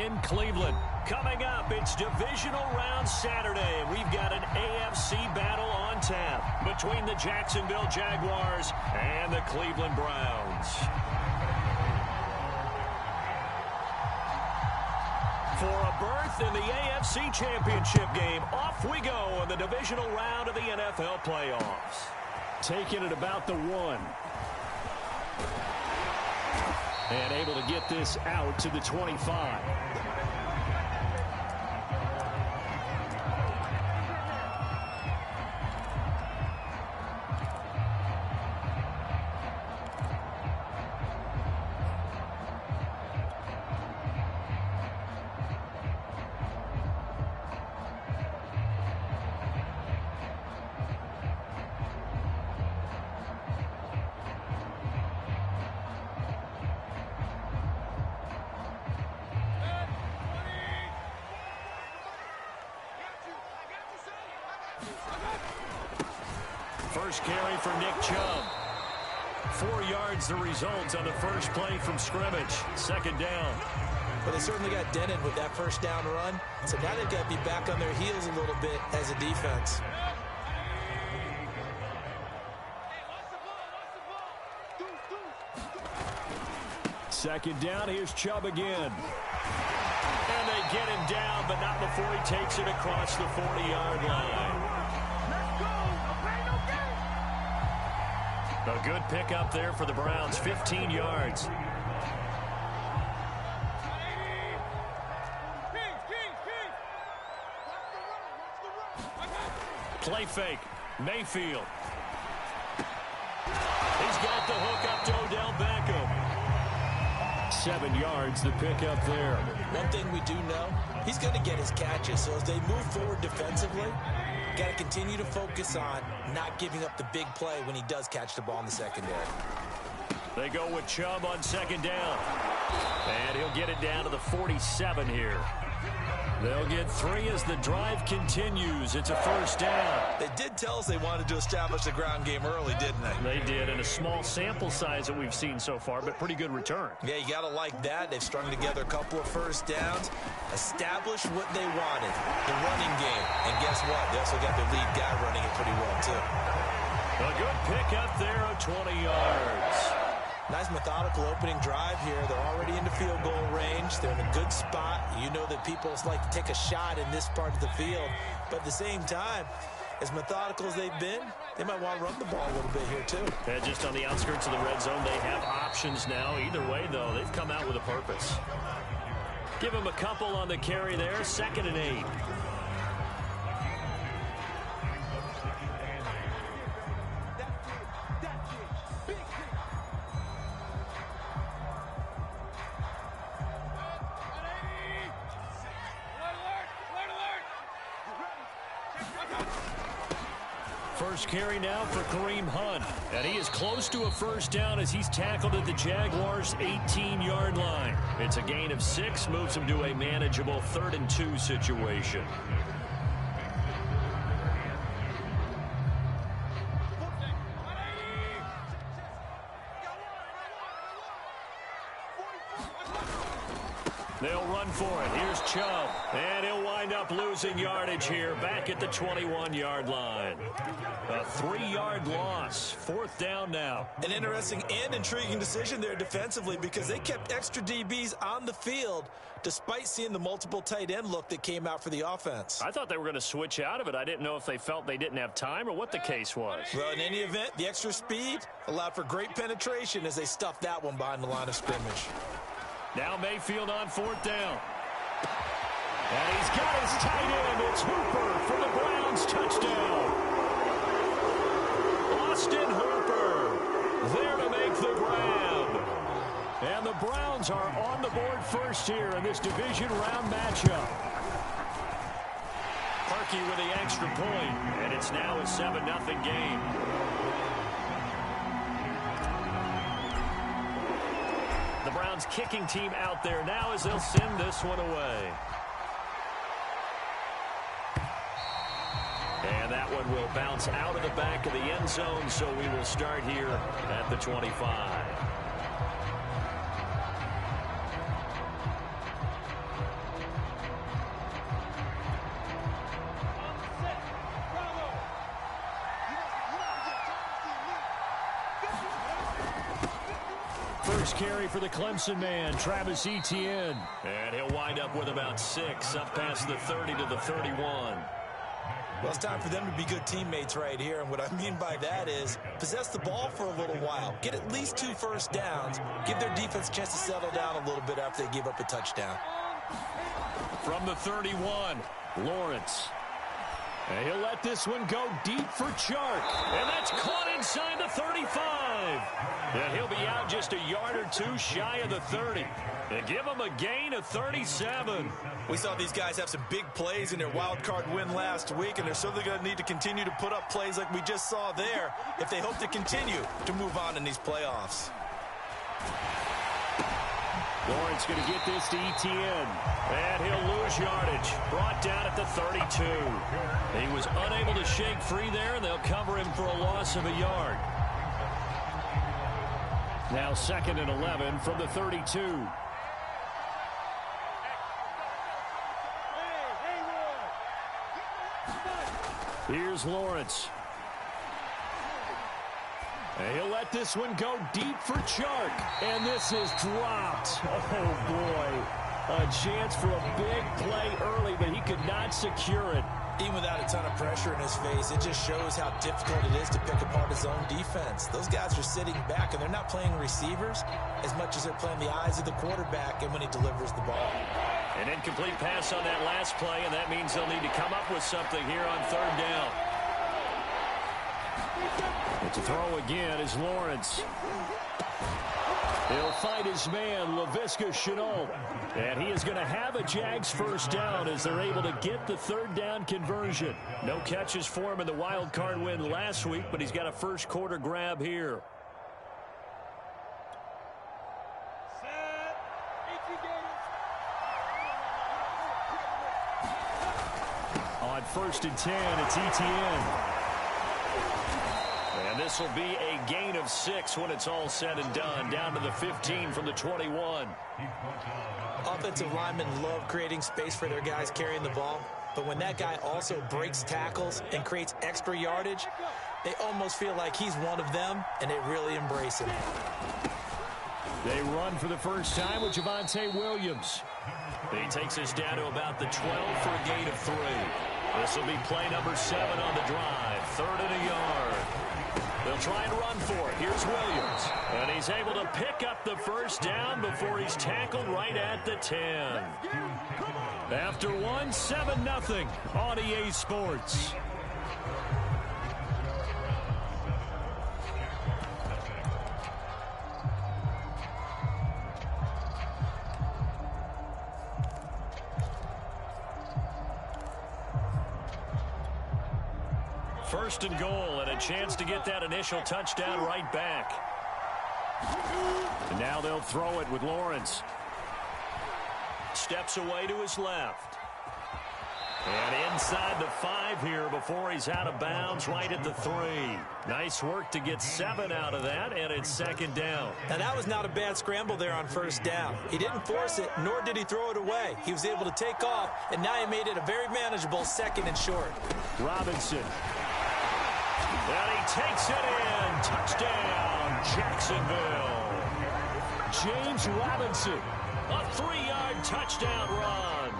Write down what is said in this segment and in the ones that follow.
in Cleveland. Coming up, it's Divisional Round Saturday, and we've got an AFC battle on tap between the Jacksonville Jaguars and the Cleveland Browns. For a berth in the AFC Championship game, off we go in the divisional round of the NFL playoffs. Taking it about the 1. And able to get this out to the 25. First carry for Nick Chubb. 4 yards the result on the first play from scrimmage. Second down. Well, they certainly got dented with that first down run. So now they've got to be back on their heels a little bit as a defense. Second down, here's Chubb again. And they get him down, but not before he takes it across the 40-yard line. A good pickup there for the Browns, 15 yards. Play fake, Mayfield. He's got the hook up to Odell Beckham. 7 yards, the pickup there. One thing we do know, he's going to get his catches. So as they move forward defensively, got to continue to focus on not giving up the big play when he does catch the ball in the secondary. They go with Chubb on second down. And he'll get it down to the 47 here. They'll get 3 as the drive continues. It's a first down. They did tell us they wanted to establish the ground game early, didn't they? They did, in a small sample size that we've seen so far, but pretty good return. Yeah, you got to like that. They've strung together a couple of first downs, established what they wanted, the running game. And guess what? They also got their lead guy running it pretty well, too. A good pickup there of 20 yards. Nice methodical opening drive here. They're already into field goal range. They're in a good spot. You know that people like to take a shot in this part of the field. But at the same time, as methodical as they've been, they might want to run the ball a little bit here too. Yeah, just on the outskirts of the red zone, they have options now. Either way, though, they've come out with a purpose. Give them a couple on the carry there. 2nd and 8. First carry now for Kareem Hunt. And he is close to a first down as he's tackled at the Jaguars' 18-yard line. It's a gain of 6, moves him to a manageable 3rd and 2 situation. They'll run for it. Here's Chubb. And he'll wind up losing yardage here back at the 21-yard line. A 3-yard loss. 4th down now. An interesting and intriguing decision there defensively because they kept extra DBs on the field despite seeing the multiple tight end look that came out for the offense. I thought they were going to switch out of it. I didn't know if they felt they didn't have time or what the case was. Well, in any event, the extra speed allowed for great penetration as they stuffed that one behind the line of scrimmage. Now Mayfield on 4th down. And he's got his tight end. It's Hooper for the Browns. Touchdown. Austin Hooper there to make the grab. And the Browns are on the board first here in this division round matchup. Harkey with the extra point. And it's now a 7-0 game. The Browns kicking team out there now as they'll send this one away. And that one will bounce out of the back of the end zone, so we will start here at the 25. first carry for the Clemson man, Travis Etienne. And he'll wind up with about 6, up past the 30 to the 31. Well, it's time for them to be good teammates right here. And what I mean by that is possess the ball for a little while. Get at least 2 first downs. Give their defense a chance to settle down a little bit after they give up a touchdown. From the 31, Lawrence. And he'll let this one go deep for Chark. And that's caught inside the 35. And he'll be out just a yard or 2 shy of the 30. And give him a gain of 37. We saw these guys have some big plays in their wild card win last week, and they're certainly going to need to continue to put up plays like we just saw there if they hope to continue to move on in these playoffs. Lawrence going to get this to Etienne. And he'll lose yardage. Brought down at the 32. He was unable to shake free there, and they'll cover him for a loss of a yard. Now 2nd and 11 from the 32. Here's Lawrence. And he'll let this one go deep for Chark. And this is dropped. Oh, boy. A chance for a big play early, but he could not secure it. Even without a ton of pressure in his face, it just shows how difficult it is to pick apart his own defense. Those guys are sitting back, and they're not playing receivers as much as they're playing the eyes of the quarterback and when he delivers the ball. An incomplete pass on that last play, and that means they'll need to come up with something here on 3rd down. And to throw again is Lawrence. He'll fight his man, Laviska Shenault. And he is going to have a Jags first down as they're able to get the 3rd down conversion. No catches for him in the wild card win last week, but he's got a first quarter grab here. On 1st and 10, it's Etienne. And this will be a gain of 6 when it's all said and done. Down to the 15 from the 21. Offensive linemen love creating space for their guys carrying the ball. But when that guy also breaks tackles and creates extra yardage, they almost feel like he's one of them, and they really embrace him. They run for the first time with Javonte Williams. He takes us down to about the 12 for a gain of 3. This will be play number 7 on the drive. 3rd and a yard. They'll try and run for it. Here's Williams. And he's able to pick up the first down before he's tackled right at the 10. After 1, 7-0 on EA Sports. First and goal, and a chance to get that initial touchdown right back. And now they'll throw it with Lawrence. Steps away to his left. And inside the 5 here before he's out of bounds right at the 3. Nice work to get 7 out of that, and it's 2nd down. Now, that was not a bad scramble there on 1st down. He didn't force it, nor did he throw it away. He was able to take off, and now he made it a very manageable 2nd and short. Robinson. And he takes it in. Touchdown, Jacksonville. James Robinson, a 3-yard touchdown run.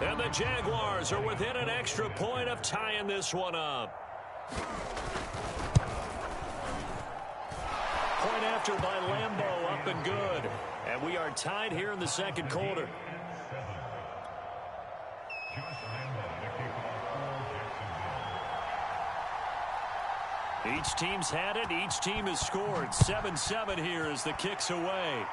And the Jaguars are within an extra point of tying this one up. Point after by Lambeau, up and good. And we are tied here in the 2nd quarter. Each team's had it. Each team has scored. 7-7 here as the kick's away.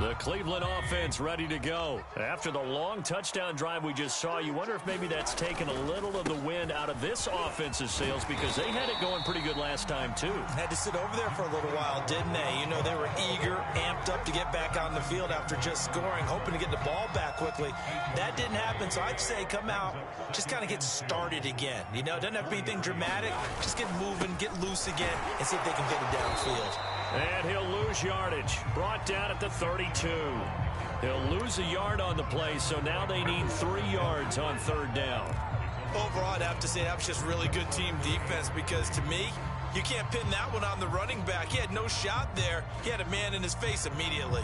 The Cleveland offense ready to go. After the long touchdown drive we just saw, you wonder if maybe that's taken a little of the wind out of this offense's sails because they had it going pretty good last time, too. Had to sit over there for a little while, didn't they? You know, they were eager, amped up to get back on the field after just scoring, hoping to get the ball back quickly. That didn't happen, so I'd say come out, just kind of get started again. You know, it doesn't have to be anything dramatic. Just get moving, get loose again, and see if they can get it downfield. And he'll lose yardage. Brought down at the 32. He'll lose a yard on the play, so now they need 3 yards on third down. Overall, I'd have to say that was just really good team defense because, to me, you can't pin that one on the running back. He had no shot there. He had a man in his face immediately.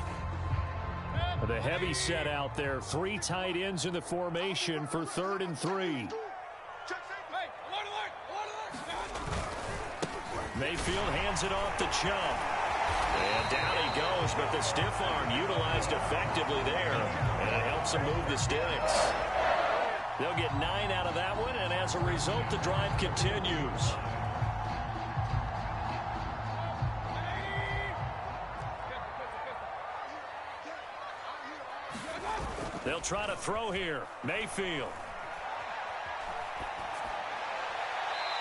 The heavy set out there. 3 tight ends in the formation for 3rd and 3. Mayfield hands it off to Chubb. And down he goes, but the stiff arm utilized effectively there. And it helps him move the sticks. They'll get 9 out of that one, and as a result, the drive continues. They'll try to throw here. Mayfield.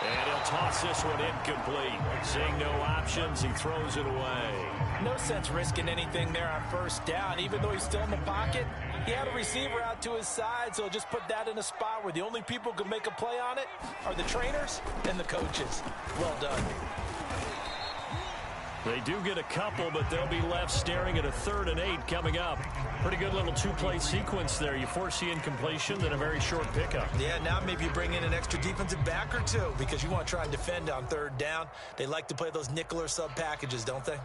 And he'll toss this one incomplete. Seeing no options, he throws it away. No sense risking anything there on first down. Even though he's still in the pocket, he had a receiver out to his side, so just put that in a spot where the only people who can make a play on it are the trainers and the coaches. Well done. They do get a couple, but they'll be left staring at a 3rd and 8 coming up. Pretty good little 2-play sequence there. You force the incompletion, then a very short pickup. Yeah, now maybe you bring in an extra defensive back or two because you want to try and defend on 3rd down. They like to play those nickel or sub packages, don't they?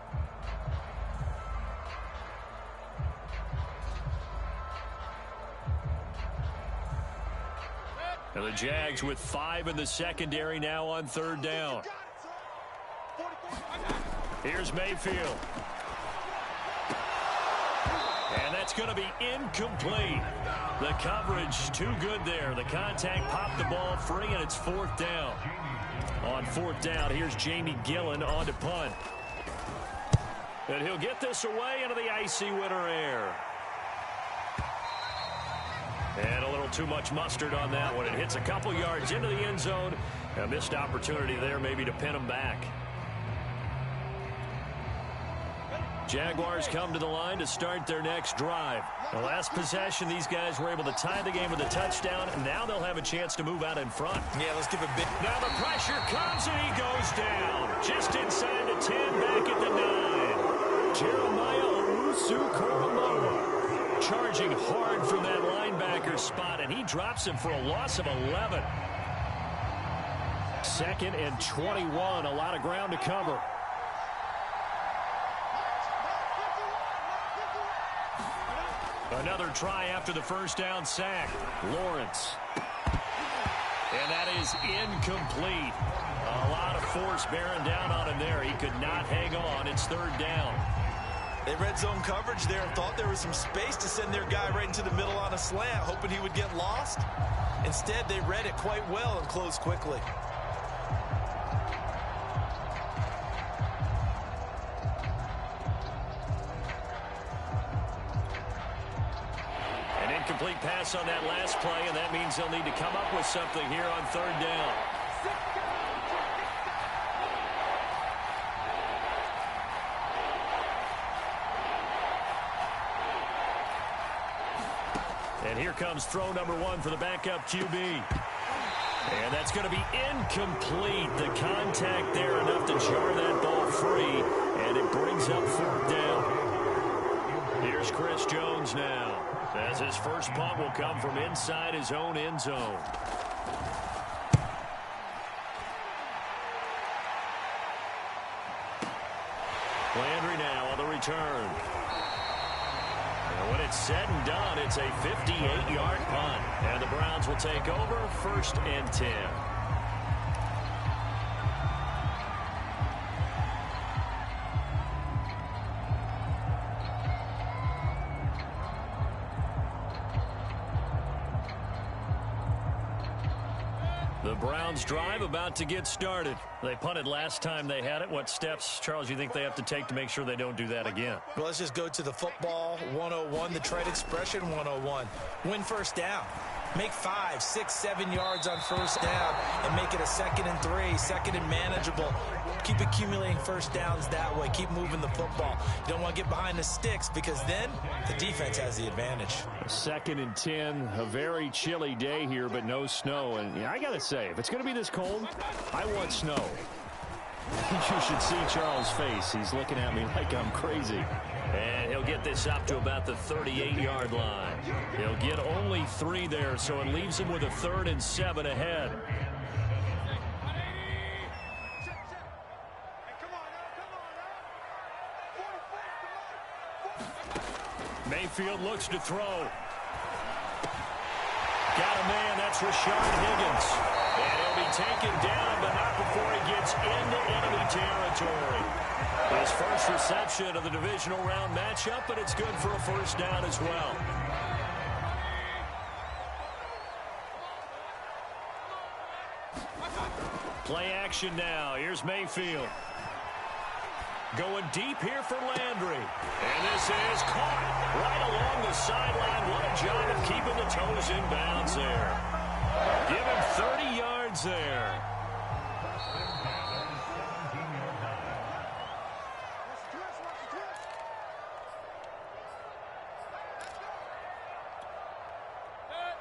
And the Jags with 5 in the secondary now on 3rd down. Here's Mayfield. And that's going to be incomplete. The coverage too good there. The contact popped the ball free, and it's 4th down. On 4th down, here's Jamie Gillen on to punt. And he'll get this away into the icy winter air. And a little too much mustard on that one. It hits a couple yards into the end zone. A missed opportunity there maybe to pin him back. Jaguars come to the line to start their next drive. The last possession, these guys were able to tie the game with a touchdown, and now they'll have a chance to move out in front. Yeah, let's give a big... Now the pressure comes, and he goes down. Just inside the 10, back at the 9. Jeremiah Owusu-Koramoah charging hard from that linebacker spot, and he drops him for a loss of 11. 2nd and 21, a lot of ground to cover. Another try after the first down sack. Lawrence. And that is incomplete. A lot of force bearing down on him there. He could not hang on. It's 3rd down. They red zone coverage there and thought there was some space to send their guy right into the middle on a slant, hoping he would get lost. Instead, they read it quite well and closed quickly. Complete pass on that last play, and that means they'll need to come up with something here on 3rd down. And here comes throw number 1 for the backup QB. And that's going to be incomplete. The contact there enough to jar that ball free, and it brings up 4th down. Here's Chris Jones now, as his first punt will come from inside his own end zone. Landry now on the return. And when it's said and done, it's a 58-yard punt. And the Browns will take over 1st and 10. The Browns drive about to get started. They punted last time they had it. What steps, Charles, you think they have to take to make sure they don't do that again? Well, let's just go to the football 101, the trade expression 101. Win first down. Make 5, 6, 7 yards on first down and make it a 2nd and 3, 2nd and manageable. Keep accumulating first downs that way. Keep moving the football. You don't want to get behind the sticks because then the defense has the advantage. 2nd and 10, a very chilly day here, but no snow. And I got to say, if it's going to be this cold, I want snow. You should see Charles' face. He's looking at me like I'm crazy. And he'll get this up to about the 38-yard line. He'll get only 3 there, so it leaves him with a 3rd and 7 ahead. Mayfield looks to throw. Got a man, that's Rashard Higgins. And he'll be taken down, but not before he gets into enemy territory. His first reception of the divisional round matchup, but it's good for a first down as well. Play action now. Here's Mayfield. Going deep here for Landry. And this is caught right along the sideline. What a job of keeping the toes in bounds there. Give him 30 yards there.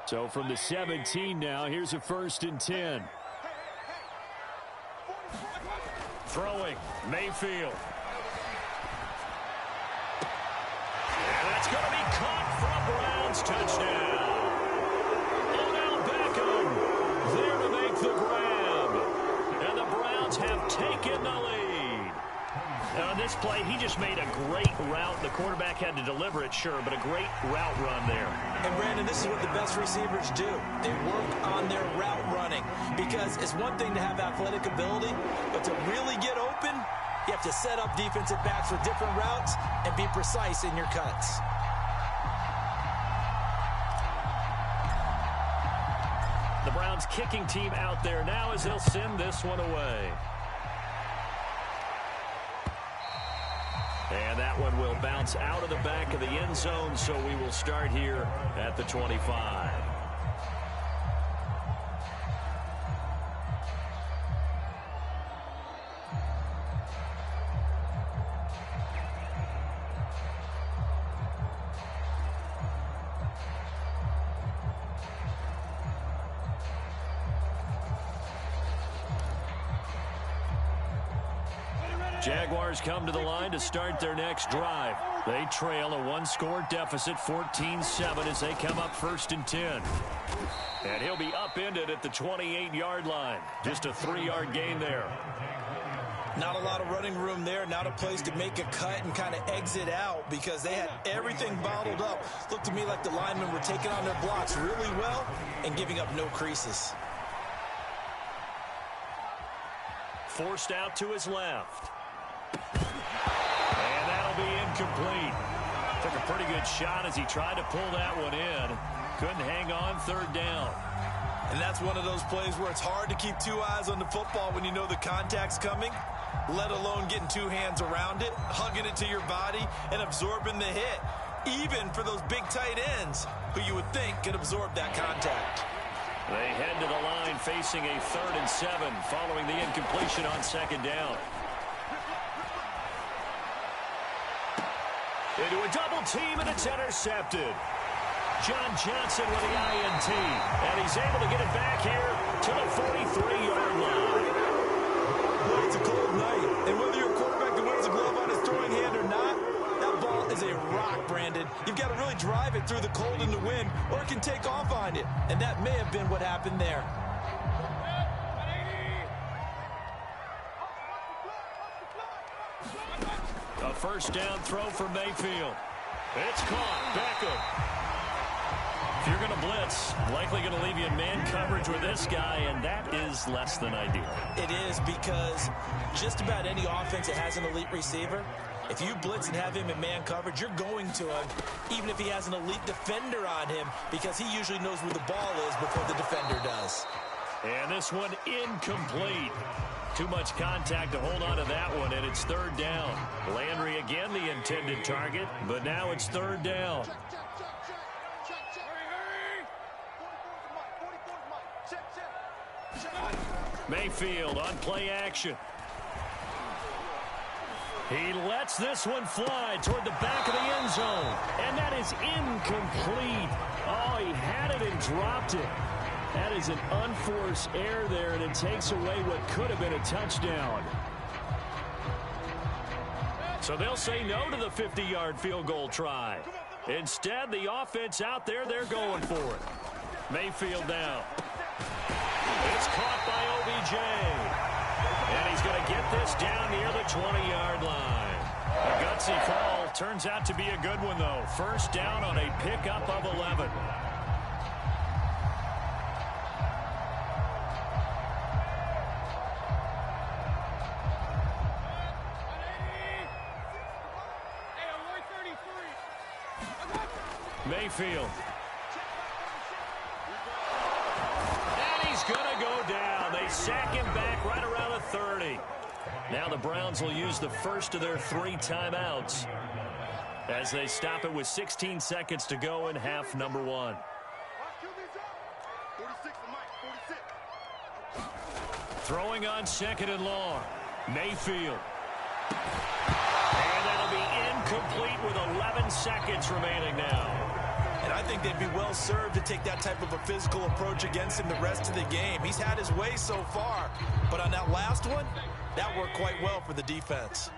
So from the 17 now, here's a 1st and 10. Throwing, Mayfield. And that's going to be caught for a Browns touchdown. Odell Beckham there to make the grab. And the Browns have taken the lead. Now on this play, he just made a great route. The quarterback had to deliver it, sure, but a great route run there. And, Brandon, this is what the best receivers do. They work on their route running because it's one thing to have athletic ability, but to really get open, you have to set up defensive backs with different routes and be precise in your cuts. The Browns kicking team out there now as they'll send this one away. And that one will bounce out of the back of the end zone, so we will start here at the 25. Jaguars come to the line to start their next drive. They trail a 1-score deficit, 14-7, as they come up 1st and 10. And he'll be upended at the 28-yard line. Just a 3-yard gain there. Not a lot of running room there. Not a place to make a cut and kind of exit out because they had everything bottled up. Looked to me like the linemen were taking on their blocks really well and giving up no creases. Forced out to his left. And that'll be incomplete. Took a pretty good shot as he tried to pull that one in. Couldn't hang on 3rd down. And that's one of those plays where it's hard to keep 2 eyes on the football when you know the contact's coming, let alone getting 2 hands around it, hugging it to your body, and absorbing the hit, even for those big tight ends who you would think could absorb that contact. They head to the line facing a 3rd and 7 following the incompletion on 2nd down. Into a double team, and it's intercepted. John Johnson with the INT, and he's able to get it back here to the 43-yard line. Well, it's a cold night, and whether you're a quarterback that wears a glove on his throwing hand or not, that ball is a rock, Brandon. You've got to really drive it through the cold and the wind, or it can take off on you, and that may have been what happened there. A 1st down throw for Mayfield. It's caught. Beckham. If you're going to blitz, likely going to leave you in man coverage with this guy, and that is less than ideal. It is because just about any offense that has an elite receiver, if you blitz and have him in man coverage, you're going to him, even if he has an elite defender on him, because he usually knows where the ball is before the defender does. And this one incomplete. Too much contact to hold on to that one, and it's third down. Landry again the intended target, but now it's third down. Mayfield on play action. He lets this one fly toward the back of the end zone, and that is incomplete. Oh, he had it and dropped it. That is an unforced error there, and it takes away what could have been a touchdown. So they'll say no to the 50-yard field goal try. Instead, the offense out there, they're going for it. Mayfield down. It's caught by OBJ. And he's going to get this down near the 20-yard line. A gutsy call. Turns out to be a good one, though. First down on a pickup of 11. Mayfield. And he's going to go down. They sack him back right around the 30. Now the Browns will use the first of their 3 timeouts as they stop it with 16 seconds to go in half number 1. Throwing on second and long. Mayfield. And that'll be incomplete with 11 seconds remaining now. And I think they'd be well served to take that type of a physical approach against him the rest of the game. He's had his way so far, but on that last one, that worked quite well for the defense.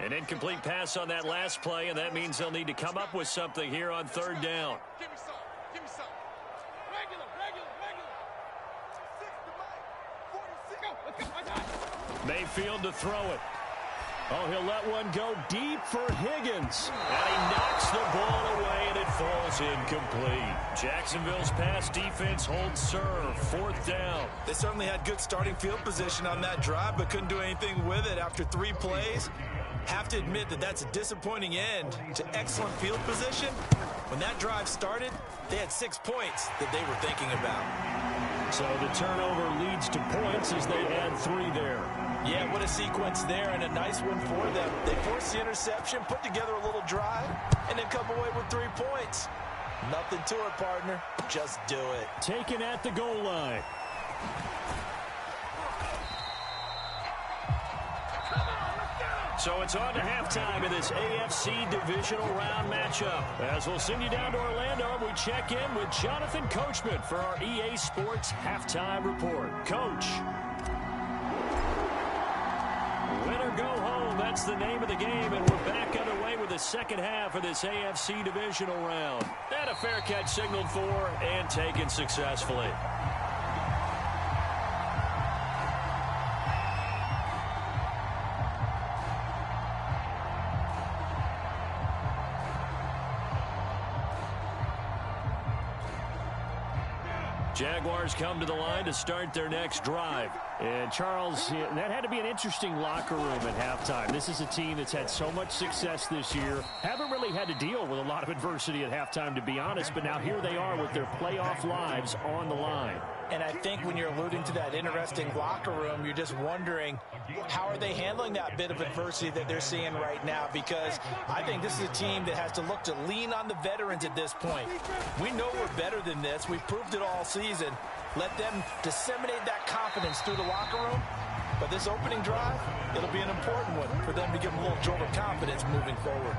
An incomplete pass on that last play, and that means they'll need to come up with something here on third down. Give me some. Give me some. Regular. Let's go. Mayfield to throw it. Oh, he'll let one go deep for Higgins. And he knocks the ball away, and it falls incomplete. Jacksonville's pass defense holds serve. Fourth down. They certainly had good starting field position on that drive, but couldn't do anything with it after 3 plays. Have to admit that that's a disappointing end to excellent field position. When that drive started, they had 6 points that they were thinking about. So the turnover leads to points as they add 3 there. Yeah, what a sequence there, and a nice one for them. They forced the interception, put together a little drive, and then come away with 3 points. Nothing to it, partner. Just do it. Taken at the goal line. So it's on to halftime in this AFC divisional round matchup. As we'll send you down to Orlando, we check in with Jonathan Coachman for our EA Sports Halftime Report. Coach. Win or go home, that's the name of the game, and we're back underway with the second half of this AFC divisional round. And a fair catch signaled for and taken successfully. Jaguars come to the line to start their next drive. And, Charles, that had to be an interesting locker room at halftime. This is a team that's had so much success this year. Haven't really had to deal with a lot of adversity at halftime, to be honest. But now here they are with their playoff lives on the line. And I think when you're alluding to that interesting locker room, you're just wondering, how are they handling that bit of adversity that they're seeing right now? Because I think this is a team that has to look to lean on the veterans at this point. We know we're better than this. We've proved it all season. Let them disseminate that confidence through the locker room. But this opening drive, it'll be an important one for them to give them a little jolt of confidence moving forward.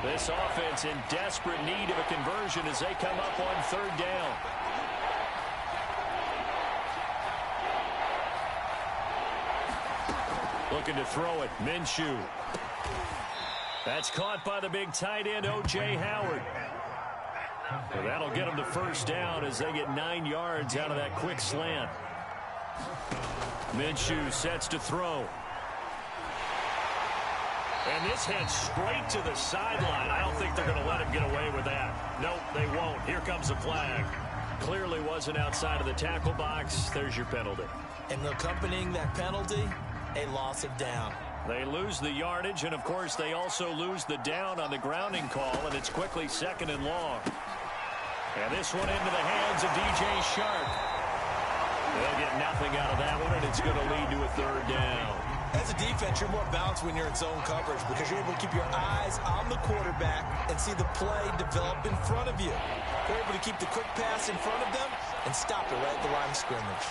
This offense in desperate need of a conversion as they come up on third down. Looking to throw it. Minshew. That's caught by the big tight end, O.J. Howard. Well, that'll get them the first down as they get 9 yards out of that quick slant. Minshew sets to throw. And this heads straight to the sideline. I don't think they're going to let him get away with that. Nope, they won't. Here comes the flag. clearly wasn't outside of the tackle box. There's your penalty. And accompanying that penalty, a loss of down. They lose the yardage, and, of course, they also lose the down on the grounding call, and it's quickly 2nd and long. And this one into the hands of DJ Shark. They'll get nothing out of that one, and it's going to lead to a 3rd down. As a defense, you're more balanced when you're in zone coverage because you're able to keep your eyes on the quarterback and see the play develop in front of you. You're able to keep the quick pass in front of them and stop it right at the line of scrimmage.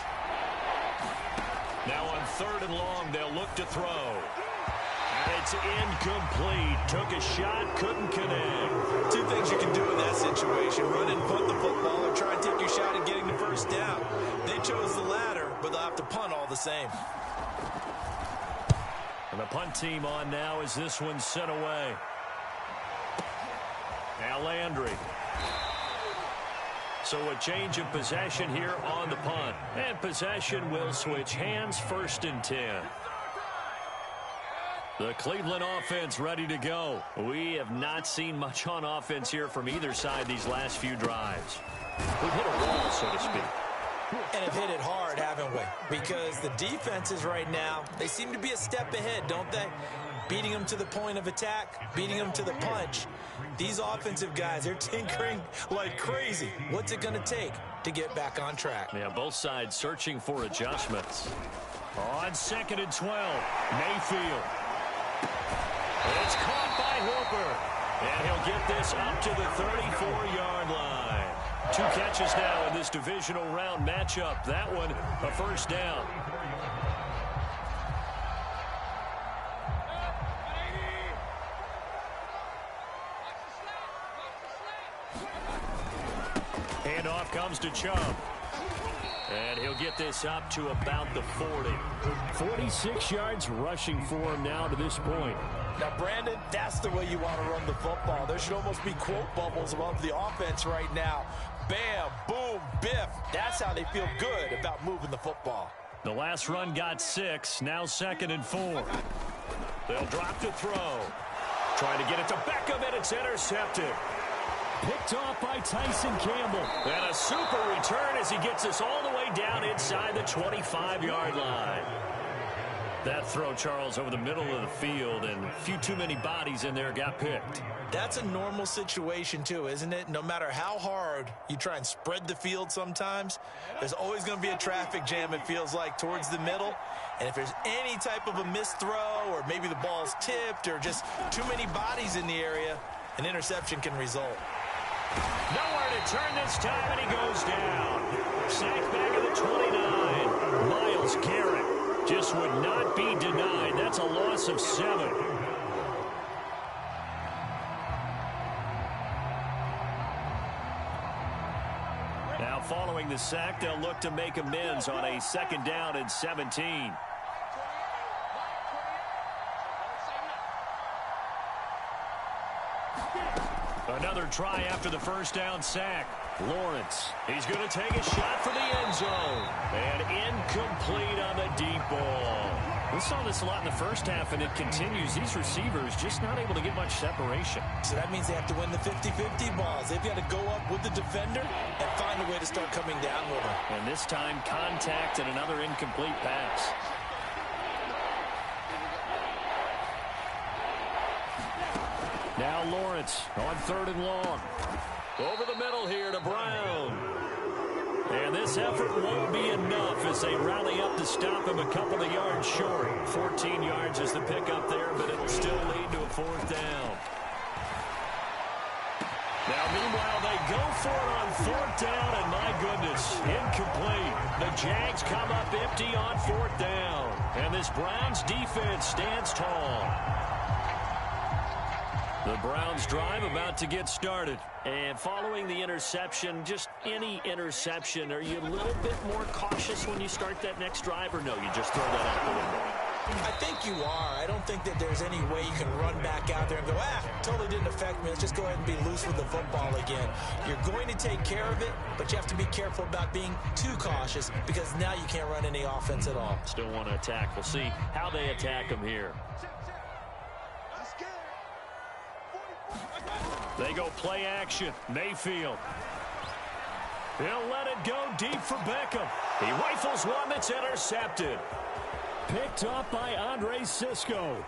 Now on 3rd and long, they'll look to throw. And it's incomplete. Took a shot, couldn't connect. 2 things you can do in that situation. Run and punt the football or try and take your shot at getting the 1st down. They chose the latter, but they'll have to punt all the same. And the punt team on now as this one's sent away. Now Landry. So a change of possession here on the punt. And possession will switch hands, 1st and 10. The Cleveland offense ready to go. We have not seen much on offense here from either side these last few drives. We've hit a wall, so to speak. And have hit it hard, haven't we? Because the defenses right now, they seem to be a step ahead, don't they? Beating them to the point of attack, beating them to the punch. These offensive guys, they're tinkering like crazy. What's it going to take to get back on track? Yeah, both sides searching for adjustments. On 2nd and 12, Mayfield. It's caught by Hooper. And he'll get this up to the 34-yard line. 2 catches now in this divisional round matchup. That one, a 1st down. Handoff comes to Chubb. And he'll get this up to about the 40. 46 yards rushing for him now to this point. Now, Brandon, that's the way you want to run the football. There should almost be quote bubbles above the offense right now. Bam, boom, biff. That's how they feel good about moving the football. The last run got 6. Now 2nd and 4. They'll drop to throw. Trying to get it to Beckham, and it's intercepted. Picked off by Tyson Campbell. And a super return as he gets us all the way down inside the 25-yard line. That throw, Charles, over the middle of the field, and a few too many bodies in there got picked. That's a normal situation, too, isn't it? No matter how hard you try and spread the field sometimes, there's always going to be a traffic jam, it feels like, towards the middle. And if there's any type of a missed throw or maybe the ball's tipped or just too many bodies in the area, an interception can result. Nowhere to turn this time, and he goes down. Sacked back at the 29. Myles Garrett just would not be denied. That's a loss of 7. Now following the sack, they'll look to make amends on a 2nd down and 17. Another try after the 1st down sack. Lawrence, he's going to take a shot for the end zone. And incomplete on the deep ball. We saw this a lot in the first half, and it continues. These receivers just not able to get much separation. So that means they have to win the 50-50 balls. They've got to go up with the defender and find a way to start coming down with him. And this time, contact and another incomplete pass. Now Lawrence on 3rd and long. Over the middle here to Brown. And this effort won't be enough as they rally up to stop him a couple of yards short. 14 yards is the pickup there, but it'll still lead to a 4th down. Now, meanwhile, they go for it on 4th down, and my goodness, incomplete. The Jags come up empty on 4th down. And this Browns defense stands tall. The Browns drive about to get started. And following the interception, just any interception, are you a little bit more cautious when you start that next drive, or no, you just throw that out the window? I think you are. I don't think that there's any way you can run back out there and go, totally didn't affect me. Let's just go ahead and be loose with the football again. You're going to take care of it, but you have to be careful about being too cautious because now you can't run any offense at all. Still want to attack. We'll see how they attack them here. They go play action. Mayfield. He'll let it go deep for Beckham. He rifles one that's intercepted. Picked up by Andre Sisco.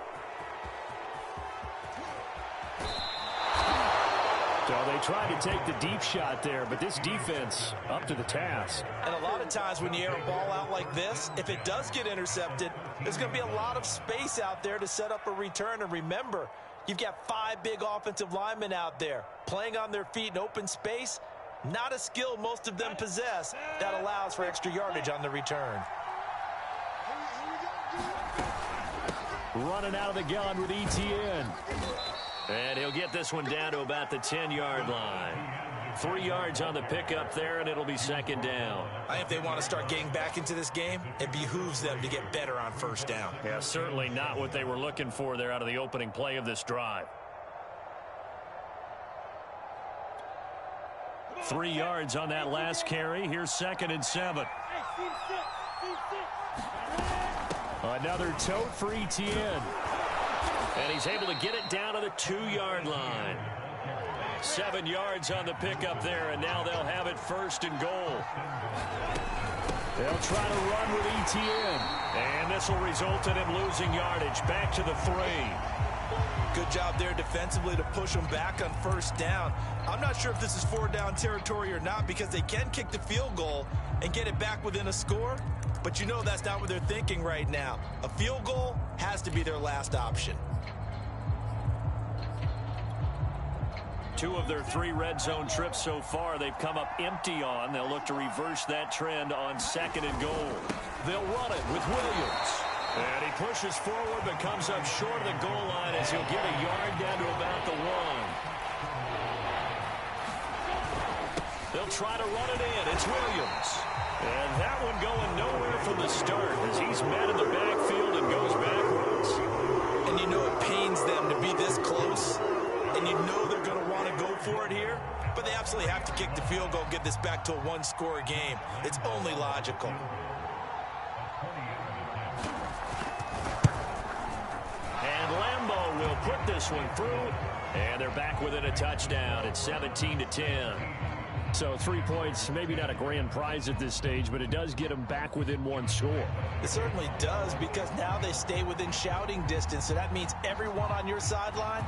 So they tried to take the deep shot there, but this defense up to the task. And a lot of times when you air a ball out like this, if it does get intercepted, there's going to be a lot of space out there to set up a return. And remember, you've got 5 big offensive linemen out there playing on their feet in open space. Not a skill most of them possess that allows for extra yardage on the return. Running out of the gun with ETN. And he'll get this one down to about the 10-yard line. 3 yards on the pickup there, and it'll be second down. If they want to start getting back into this game, it behooves them to get better on first down. Yeah, certainly not what they were looking for there out of the opening play of this drive. 3 yards on that last carry. Here's 2nd and 7. Another tote for ETN. And he's able to get it down to the 2-yard line. 7 yards on the pickup there, and now they'll have it 1st and goal. They'll try to run with ETN. And this will result in him losing yardage. Back to the 3. Good job there defensively to push them back on first down. I'm not sure if this is 4-down territory or not because they can kick the field goal and get it back within a score. But you know that's not what they're thinking right now. A field goal has to be their last option. 2 of their 3 red zone trips so far they've come up empty on. They'll look to reverse that trend on 2nd and goal. They'll run it with Williams. And he pushes forward but comes up short of the goal line as he'll get a yard down to about the 1. They'll try to run it in. It's Williams. And that one going nowhere from the start as he's met in the backfield and goes backwards. And you know it pains them to be this close. And you know they're going to want to go for it here. But they absolutely have to kick the field goal and get this back to a 1-score game. It's only logical. And Lambeau will put this one through. And they're back within a touchdown. It's 17-10. So 3 points, maybe not a grand prize at this stage, but it does get them back within 1 score. It certainly does because now they stay within shouting distance. So that means everyone on your sideline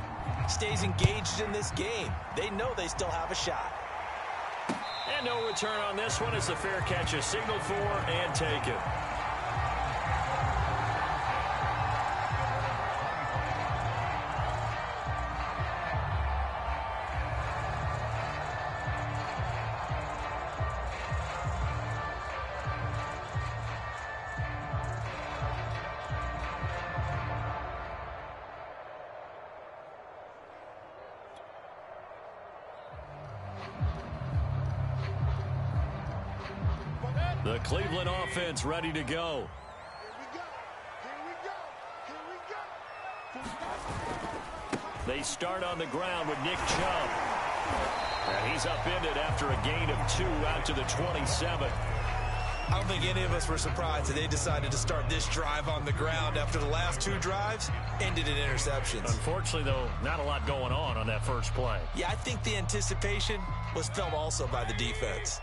stays engaged in this game. They know they still have a shot. And no return on this one as the fair catch is signaled for and taken. The Cleveland offense ready to go. They start on the ground with Nick Chubb. And he's upended after a gain of 2 out to the 27. I don't think any of us were surprised that they decided to start this drive on the ground after the last 2 drives ended in interceptions. Unfortunately, though, not a lot going on that first play. Yeah, I think the anticipation was felt also by the defense.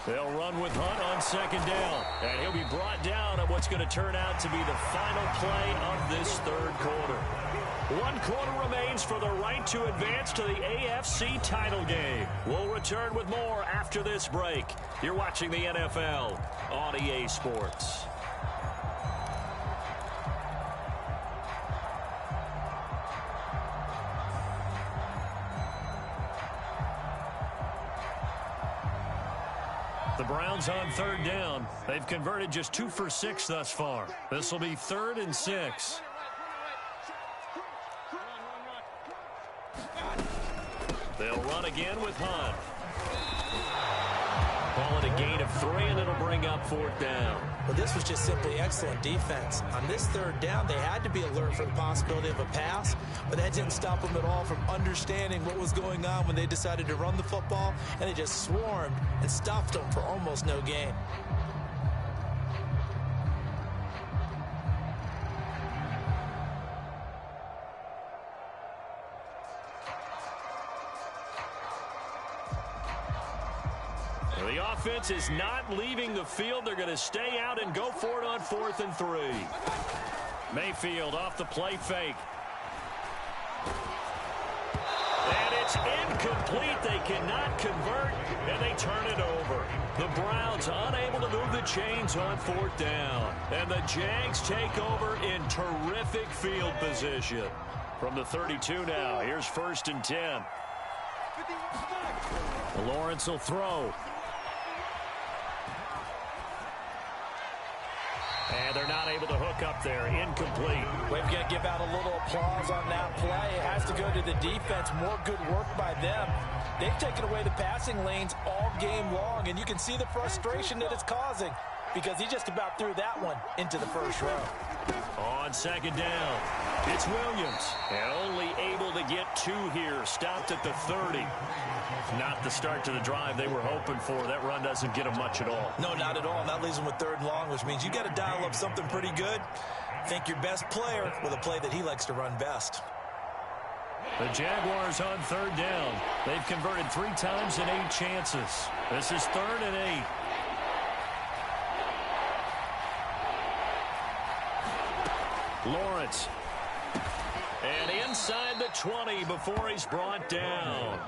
They'll run with Hunt on 2nd down. And he'll be brought down at what's going to turn out to be the final play of this 3rd quarter. 1 quarter remains for the right to advance to the AFC title game. We'll return with more after this break. You're watching the NFL on EA Sports. The Browns on 3rd down. They've converted just 2 for 6 thus far. This will be 3rd and 6. They'll run again with Hunt. Call it a gain of 3, and it'll bring up 4th down. Well, this was just simply excellent defense. On this 3rd down, they had to be alert for the possibility of a pass, but that didn't stop them at all from understanding what was going on when they decided to run the football, and they just swarmed and stuffed them for almost no gain. The offense is not leaving the field. They're going to stay out and go for it on 4th and 3. Mayfield off the play fake. And it's incomplete. They cannot convert, and they turn it over. The Browns unable to move the chains on 4th down. And the Jags take over in terrific field position. From the 32 now, here's 1st and 10. Lawrence will throw. And they're not able to hook up there. Incomplete. We've got to give out a little applause on that play. It has to go to the defense. More good work by them. They've taken away the passing lanes all game long, and you can see the frustration that it's causing because he just about threw that one into the first row. On 2nd down, it's Williams. And only able to get 2 here. Stopped at the 30. Not the start to the drive they were hoping for. That run doesn't get them much at all. No, not at all. And that leaves them with 3rd and long, which means you got to dial up something pretty good. Think your best player with a play that he likes to run best. The Jaguars on 3rd down. They've converted 3 times in 8 chances. This is 3rd and 8. Lawrence. And inside the 20 before he's brought down.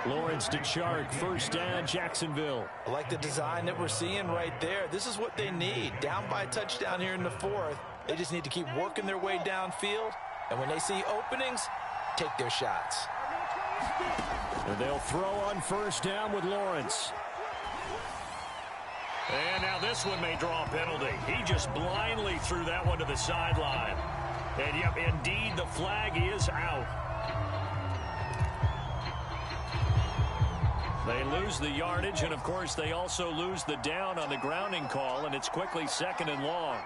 Lawrence to Chark. 1st down, Jacksonville. I like the design that we're seeing right there. This is what they need. Down by a touchdown here in the 4th. They just need to keep working their way downfield. And when they see openings, take their shots. And they'll throw on 1st down with Lawrence. And now this one may draw a penalty. He just blindly threw that one to the sideline. And, yep, indeed, the flag is out. They lose the yardage, and, of course, they also lose the down on the grounding call, and it's quickly 2nd and long.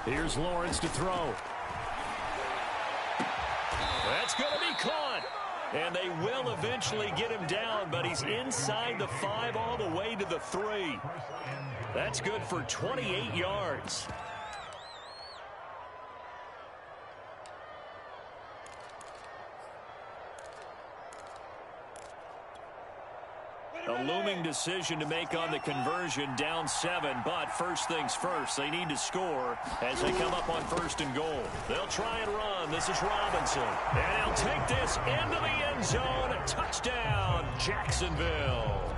Here's Lawrence to throw. That's going to be caught. And they will eventually get him down, but he's inside the 5 all the way to the 3. That's good for 28 yards. A looming decision to make on the conversion, down 7, but first things first, they need to score as they come up on 1st and goal. They'll try and run. This is Robinson. And he'll take this into the end zone. Touchdown, Jacksonville.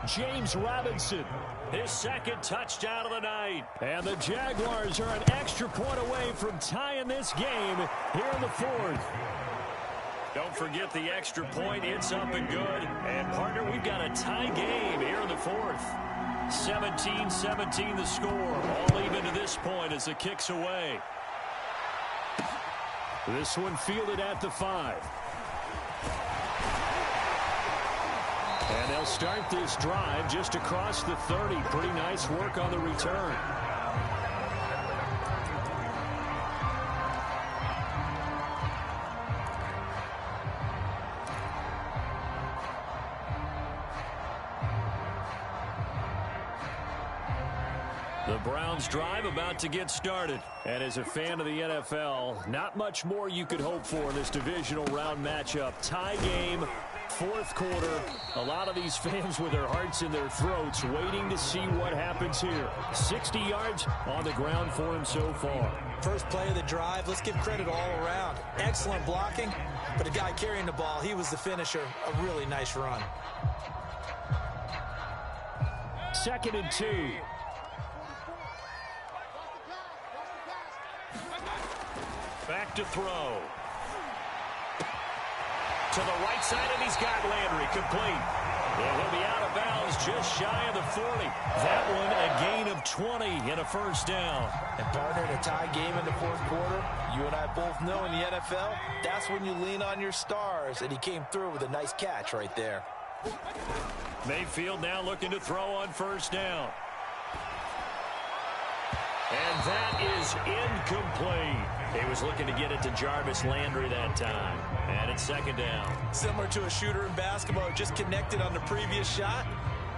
James Robinson, his 2nd touchdown of the night. And the Jaguars are an extra point away from tying this game here in the 4th. Don't forget the extra point. It's up and good. And, partner, we've got a tie game here in the 4th. 17-17 the score. All even to this point as the kick's away. This one fielded at the 5. And they'll start this drive just across the 30. Pretty nice work on the return. The Browns drive about to get started. And as a fan of the NFL, not much more you could hope for in this divisional round matchup. Tie game, 4th quarter. A lot of these fans with their hearts in their throats waiting to see what happens here. 60 yards on the ground for him so far. First play of the drive, let's give credit all around. Excellent blocking, but the guy carrying the ball, he was the finisher. A really nice run. 2nd and 2. Back to throw. To the right side, and he's got Landry complete. And he'll be out of bounds just shy of the 40. That one a gain of 20 and a 1st down. And, partner, in a tie game in the 4th quarter, you and I both know in the NFL, that's when you lean on your stars, and he came through with a nice catch right there. Mayfield now looking to throw on 1st down. And that is incomplete. He was looking to get it to Jarvis Landry that time. And it's 2nd down. Similar to a shooter in basketball, just connected on the previous shot.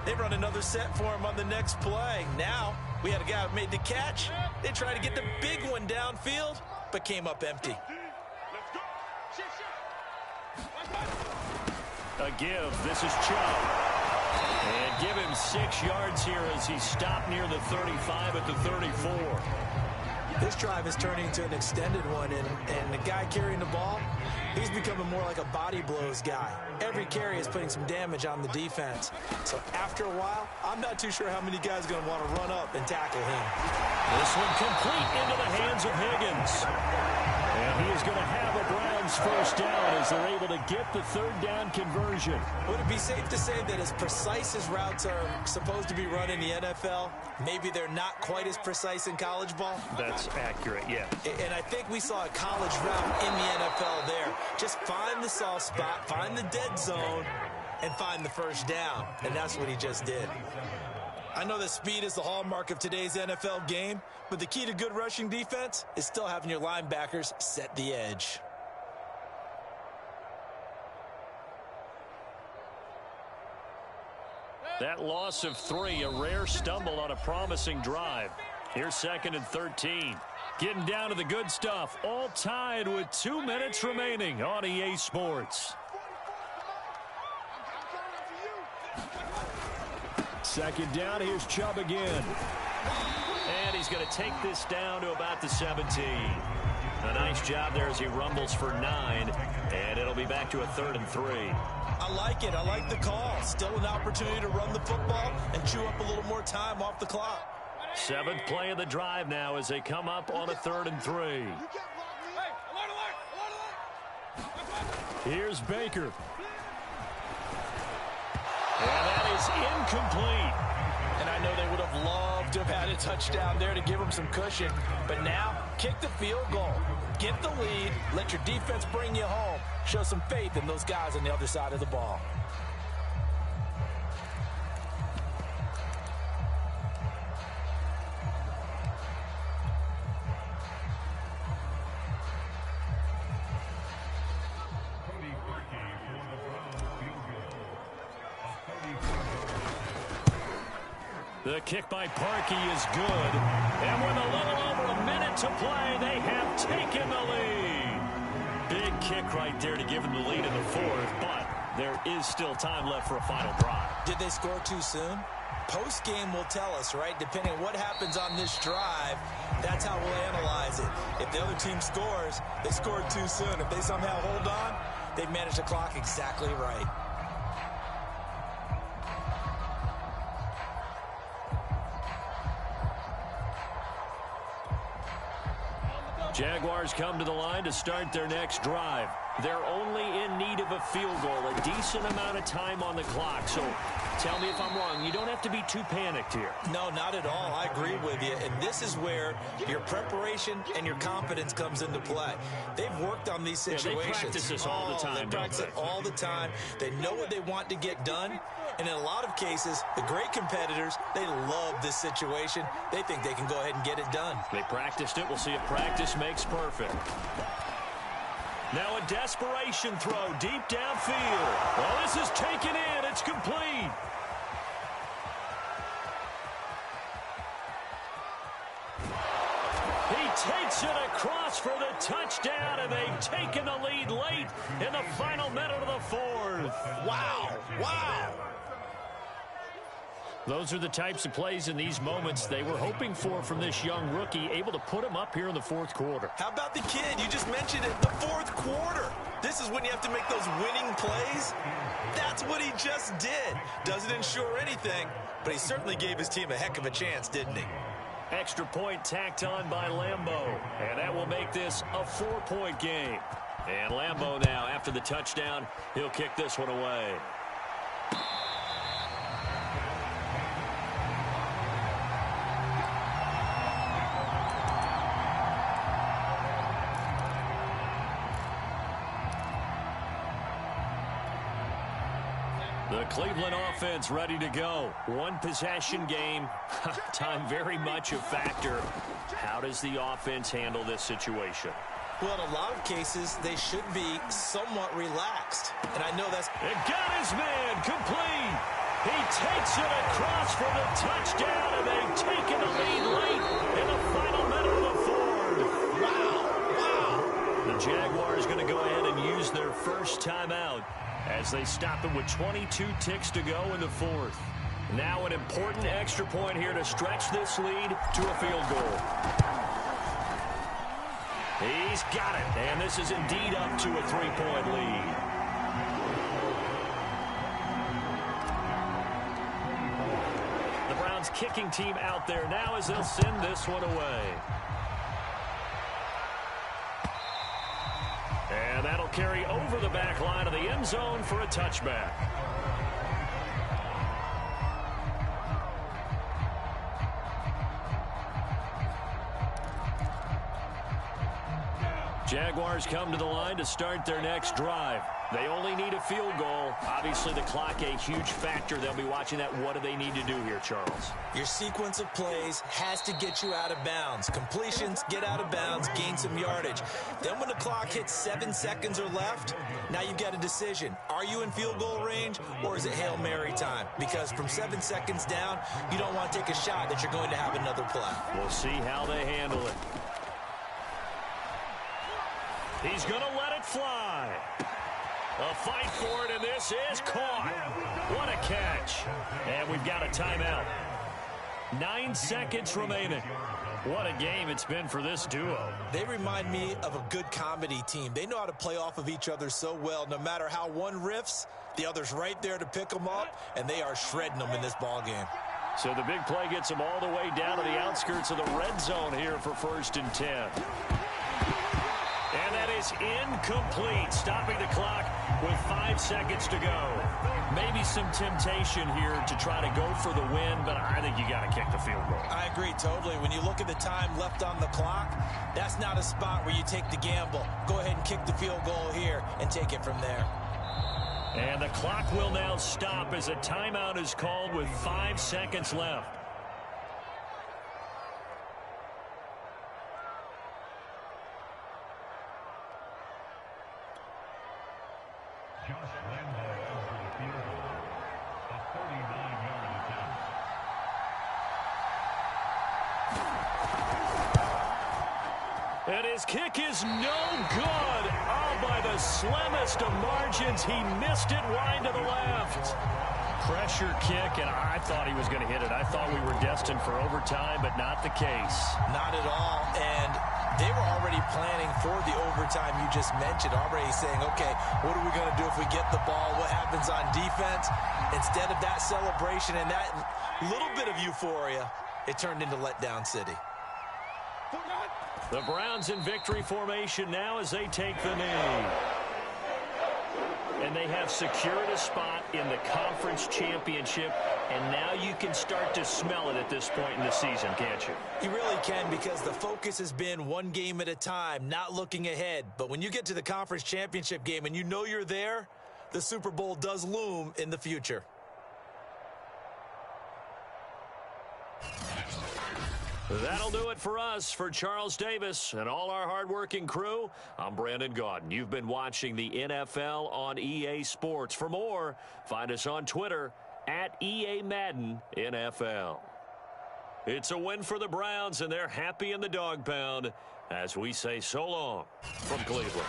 They run another set for him on the next play. Now, we had a guy who made the catch. They tried to get the big one downfield, but came up empty. Let's go. Shit. A give. This is Chubb. And give him 6 yards here as he stopped near the 35 at the 34. This drive is turning into an extended one, and the guy carrying the ball, he's becoming more like a body blows guy. Every carry is putting some damage on the defense. So after a while, I'm not too sure how many guys are going to want to run up and tackle him. This one complete into the hands of Higgins. And he is going to have a Browns first down as they're able to get the 3rd down conversion. Would it be safe to say that as precise as routes are supposed to be run in the NFL, maybe they're not quite as precise in college ball? That's accurate, yeah. And I think we saw a college route in the NFL there. Just find the soft spot, find the dead zone, and find the first down. And that's what he just did. I know that speed is the hallmark of today's NFL game, but the key to good rushing defense is still having your linebackers set the edge. That loss of 3, a rare stumble on a promising drive. Here's 2nd and 13. Getting down to the good stuff, all tied with 2 minutes remaining on EA Sports. 2nd down, here's Chubb again. And he's going to take this down to about the 17. A nice job there as he rumbles for 9, and it'll be back to a 3rd and 3. I like it. I like the call. Still an opportunity to run the football and chew up a little more time off the clock. 7th play of the drive now as they come up on a 3rd and 3. Here's Baker. And that is incomplete. And I know they would have loved to have had a touchdown there to give them some cushion. But now, kick the field goal. Get the lead. Let your defense bring you home. Show some faith in those guys on the other side of the ball. The kick by Parkey is good. And with a little over a minute to play, they have taken the lead. Big kick right there to give them the lead in the 4th, but there is still time left for a final drive. Did they score too soon? Post-game will tell us, right? Depending on what happens on this drive, that's how we'll analyze it. If the other team scores, they scored too soon. If they somehow hold on, they've managed the clock exactly right. Jaguars come to the line to start their next drive. They're only in need of a field goal, a decent amount of time on the clock. So tell me if I'm wrong. You don't have to be too panicked here. No, not at all. I agree with you. And this is where your preparation and your confidence comes into play. They've worked on these situations. Yeah, they practice this all the time. They practice it all the time. They know what they want to get done. And in a lot of cases, the great competitors, they love this situation. They think they can go ahead and get it done. They practiced it. We'll see if practice makes perfect. Now a desperation throw deep downfield. Well, this is taken in. It's complete. He takes it across for the touchdown, and they've taken the lead late in the final minute of the 4th. Wow. Wow. Those are the types of plays in these moments they were hoping for from this young rookie, able to put him up here in the 4th quarter. How about the kid? You just mentioned it, the 4th quarter. This is when you have to make those winning plays. That's what he just did. Doesn't ensure anything, but he certainly gave his team a heck of a chance, didn't he? Extra point tacked on by Lambeau, and that will make this a 4-point game. And Lambeau now, after the touchdown, he'll kick this one away. The Cleveland offense ready to go. One possession game. Time very much a factor. How does the offense handle this situation? Well, in a lot of cases, they should be somewhat relaxed. And I know that's... It got his man complete. He takes it across for the touchdown, and they've taken the lead late in the final minute of the 4th. Wow. The Jaguars going to go ahead and use their first timeout. as they stop it with 22 ticks to go in the fourth. Now an important extra point here to stretch this lead to a field goal. He's got it, and this is indeed up to a 3-point lead. The Browns kicking team out there now as they'll send this one away. And that'll carry over the back line of the end zone for a touchback. Jaguars come to the line to start their next drive. They only need a field goal. Obviously, the clock a huge factor. They'll be watching that. What do they need to do here, Charles? Your sequence of plays has to get you out of bounds. Completions, get out of bounds, gain some yardage. Then when the clock hits 7 seconds or left, now you've got a decision. Are you in field goal range, or is it Hail Mary time? Because from 7 seconds down, you don't want to take a shot that you're going to have another play. We'll see how they handle it. He's going to let it fly. A fight for it, and this is caught. What a catch. And we've got a timeout. 9 seconds remaining. What a game it's been for this duo. They remind me of a good comedy team. They know how to play off of each other so well. No matter how one riffs, the other's right there to pick them up, and they are shredding them in this ball game. So the big play gets them all the way down to the outskirts of the red zone here for 1st and 10. And that is incomplete, stopping the clock with 5 seconds to go. Maybe some temptation here to try to go for the win, but I think you got to kick the field goal. I agree totally. When you look at the time left on the clock, that's not a spot where you take the gamble. Go ahead and kick the field goal here and take it from there. And the clock will now stop as a timeout is called with 5 seconds left. And his kick is no good. Oh, by the slimmest of margins, he missed it wide to the left. Pressure kick, and I thought he was going to hit it. I thought we were destined for overtime, but not the case. Not at all, and they were already planning for the overtime you just mentioned, already saying, okay, what are we going to do if we get the ball? What happens on defense? Instead of that celebration and that little bit of euphoria, it turned into letdown city. The Browns in victory formation now as they take the knee. And they have secured a spot in the conference championship, and now you can start to smell it at this point in the season, can't you? You really can, because the focus has been one game at a time, not looking ahead. But when you get to the conference championship game and you know you're there, the Super Bowl does loom in the future. That'll do it for us. For Charles Davis and all our hardworking crew, I'm Brandon Gaudin. You've been watching the NFL on EA Sports. For more, find us on Twitter at EA Madden NFL. It's a win for the Browns, and they're happy in the dog pound as we say so long from Cleveland.